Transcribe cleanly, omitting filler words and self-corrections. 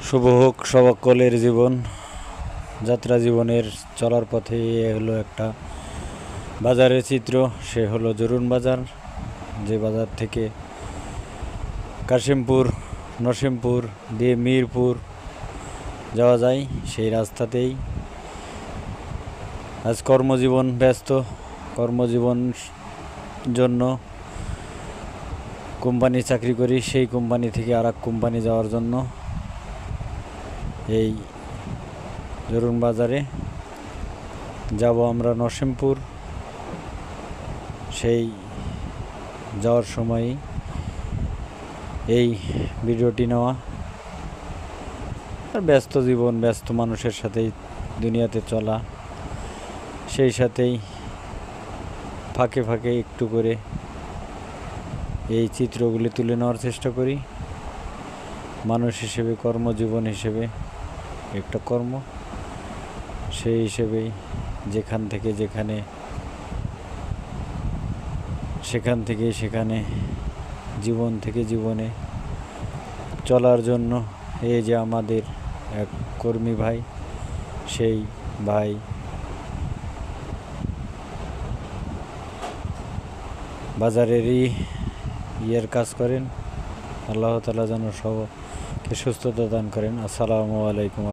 শুভ হোক সবকলের জীবন, যাত্রা জীবনের চলার পথে এ হলো একটা বাজারের চিত্র। সে হলো জরুন বাজার, যে বাজার থেকে কাশিমপুর, নরসিংপুর দিয়ে মিরপুর যাওয়া যায়। সেই রাস্তাতেই আজ কর্মজীবন ব্যস্ত। কর্মজীবন জন্য কোম্পানি চাকরি করি, সেই কোম্পানি থেকে আর এক কোম্পানি যাওয়ার জন্য এই জরুন বাজারে যাব আমরা নরসিংপুর। সেই যাওয়ার সময় এই ভিডিওটি নেওয়া। আর ব্যস্ত জীবন, ব্যস্ত মানুষের সাথেই দুনিয়াতে চলা, সেই সাথেই ফাঁকে ফাঁকে একটু করে এই চিত্রগুলি তুলে নেওয়ার চেষ্টা করি। মানুষ হিসেবে, কর্মজীবন হিসেবে একটা কর্ম, সেই হিসেবেই যেখান থেকে যেখানে, সেখান থেকে সেখানে, জীবন থেকে জীবনে চলার জন্য এই যে আমাদের এক কর্মী ভাই, সেই ভাই বাজারেরই কাজ করেন। আল্লাহ তাআলা যেন সবকে সুস্থতা দান করেন। আসসালামু আলাইকুম।